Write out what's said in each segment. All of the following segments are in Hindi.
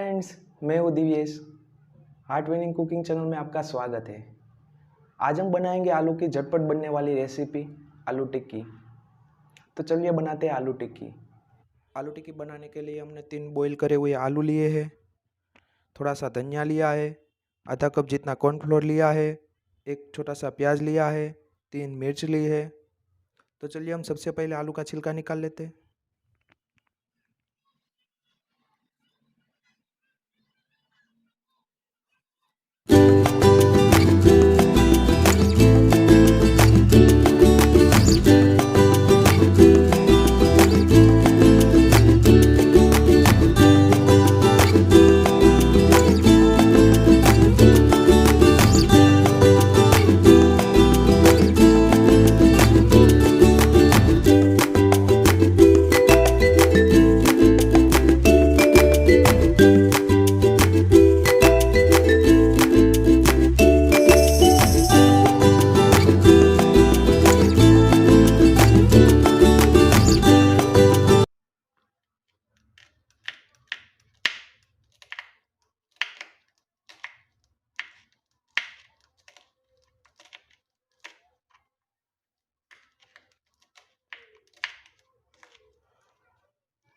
फ्रेंड्स, मैं हूँ Divyesh. Heart winning cooking channel में आपका स्वागत है। आज हम बनाएंगे आलू की झटपट बनने वाली रेसिपी आलू टिक्की। तो चलिए बनाते हैं आलू टिक्की। आलू टिक्की बनाने के लिए हमने 3 बॉईल करे हुए आलू लिए हैं, थोड़ा सा धनिया लिया है, आधा कप जितना कॉर्नफ्लोर लिया है, एक छोटा सा प्याज लिया है, 3 मिर्च ली है। तो चलिए हम सबसे पहले आलू का छिलका निकाल लेते हैं।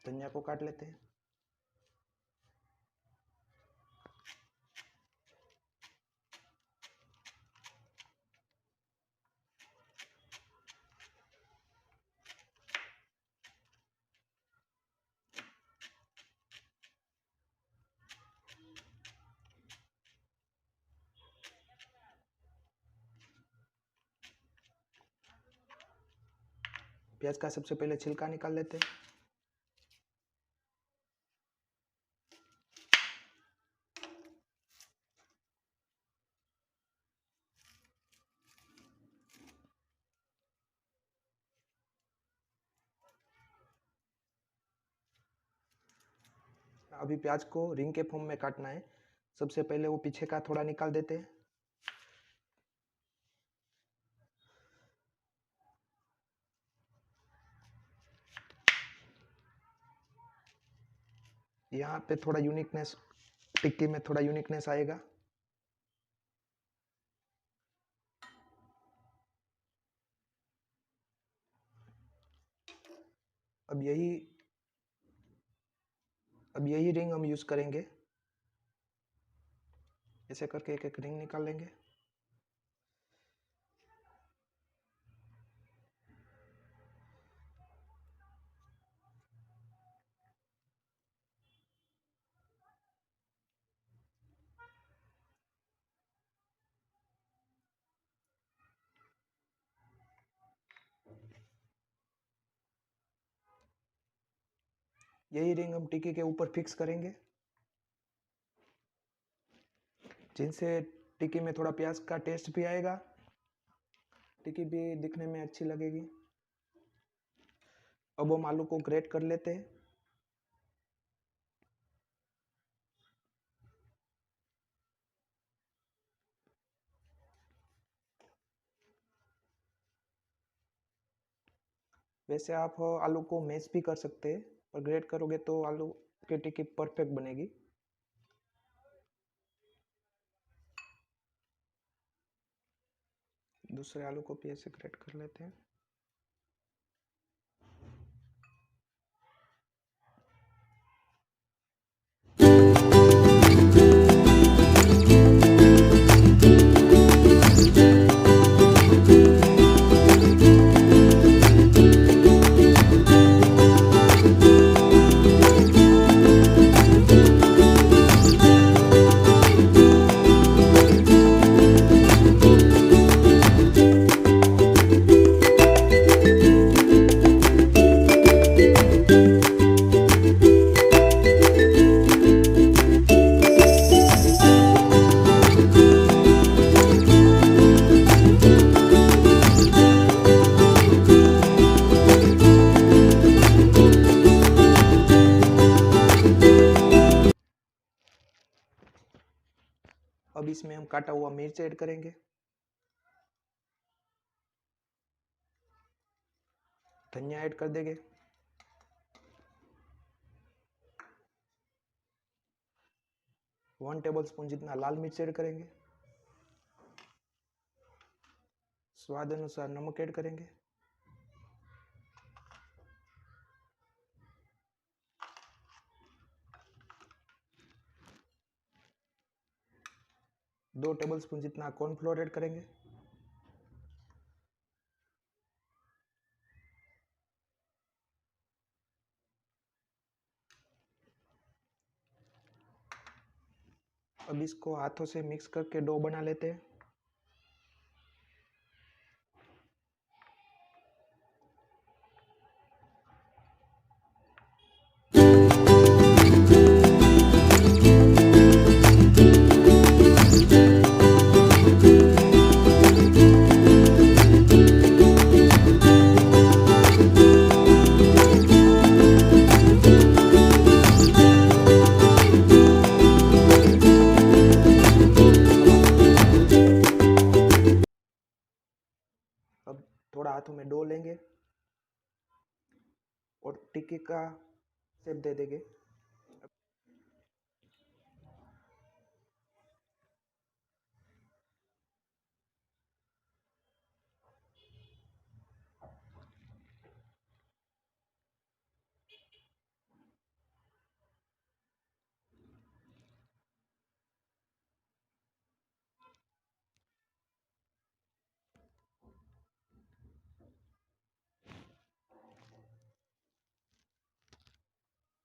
धनिया को काट लेते हैं। प्याज का सबसे पहले छिलका निकाल लेते हैं। अभी प्याज को रिंग के फॉर्म में काटना है। सबसे पहले वो पीछे का थोड़ा निकाल देते हैं। यहाँ पे थोड़ा यूनिकनेस, टिक्की में थोड़ा यूनिकनेस आएगा। अब यही रिंग हम यूज करेंगे। ऐसे करके एक एक रिंग निकाल लेंगे। यही रिंग हम टिक्की के ऊपर फिक्स करेंगे, जिनसे टिक्की में थोड़ा प्याज का टेस्ट भी आएगा, टिक्की भी दिखने में अच्छी लगेगी। अब हम आलू को ग्रेट कर लेते हैं। वैसे आप आलू को मैश भी कर सकते हैं, और ग्रेट करोगे तो आलू की टिक्की परफेक्ट बनेगी। दूसरे आलू को भी ऐसे ग्रेट कर लेते हैं। अब इसमें हम काटा हुआ मिर्च ऐड करेंगे, धनिया ऐड कर देंगे, 1 टेबलस्पून जितना लाल मिर्च ऐड करेंगे, स्वाद अनुसार नमक ऐड करेंगे, दो टेबलस्पून जितना कॉर्नफ्लोर ऐड करेंगे, अब इसको हाथों से मिक्स करके डो बना लेते हैं। अब थोड़ा हाथों में डो लेंगे और टिक्की का शेप दे देंगे।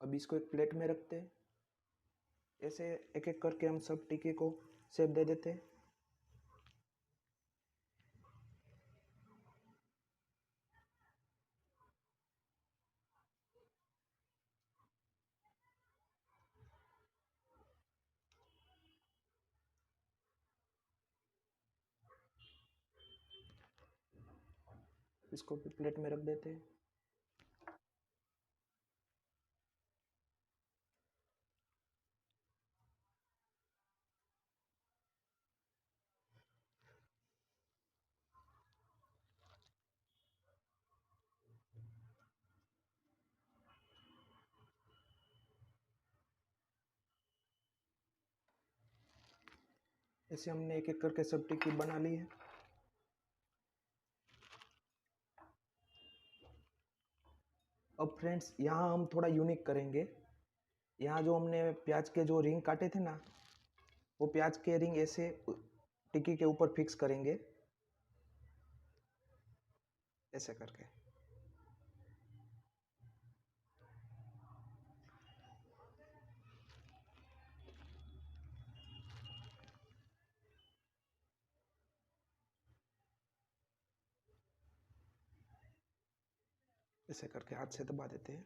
अब इसको एक प्लेट में रखते हैं। ऐसे एक एक करके हम सब टिक्की को शेप दे देते हैं। इसको भी प्लेट में रख देते हैं। ऐसे हमने एक एक करके सब टिक्की बना ली है। अब फ्रेंड्स यहाँ हम थोड़ा यूनिक करेंगे। यहाँ जो हमने प्याज के जो रिंग काटे थे ना, वो प्याज के रिंग ऐसे टिक्की के ऊपर फिक्स करेंगे, ऐसे करके। ऐसे करके हाथ से दबा देते हैं।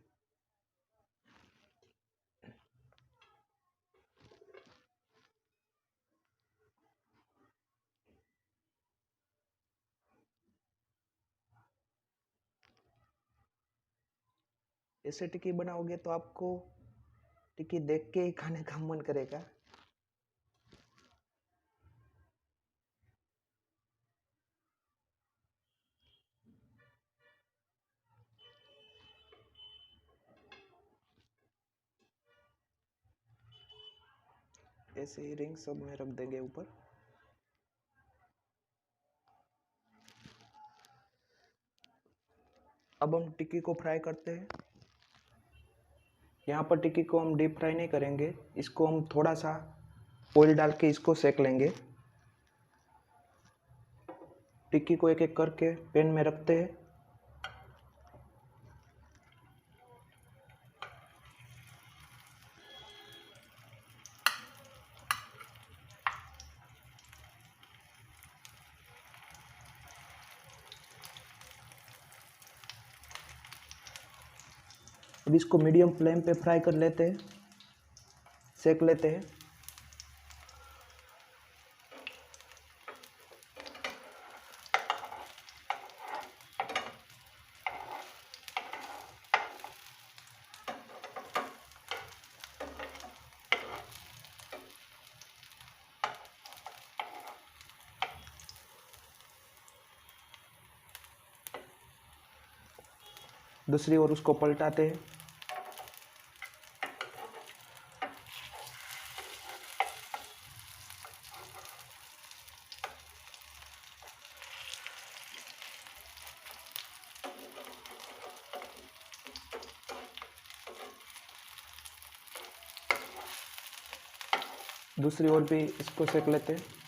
ऐसे टिक्की बनाओगे तो आपको टिक्की देख के ही खाने का मन करेगा। ऐसे ही रिंग सब में रख देंगे ऊपर। अब हम टिक्की को फ्राई करते हैं। यहाँ पर टिक्की को हम डीप फ्राई नहीं करेंगे, इसको हम थोड़ा सा ऑयल डाल के इसको सेक लेंगे। टिक्की को एक एक करके पैन में रखते हैं। अब इसको मीडियम फ्लेम पे फ्राई कर लेते हैं, सेक लेते हैं। दूसरी ओर उसको पलटाते हैं। दूसरी ओर भी इसको सेक लेते हैं।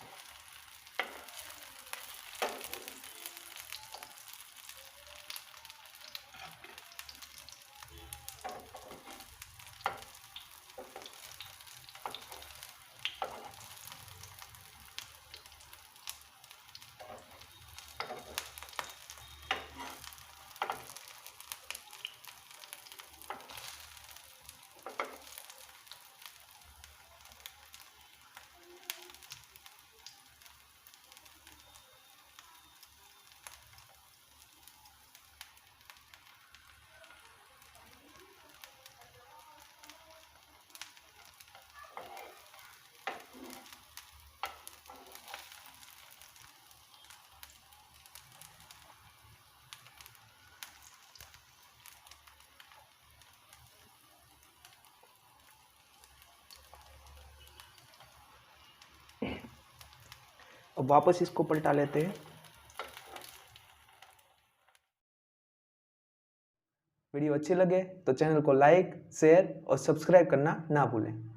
अब वापस इसको पलटा लेते हैं। वीडियो अच्छी लगे तो चैनल को लाइक, शेयर और सब्सक्राइब करना ना भूलें।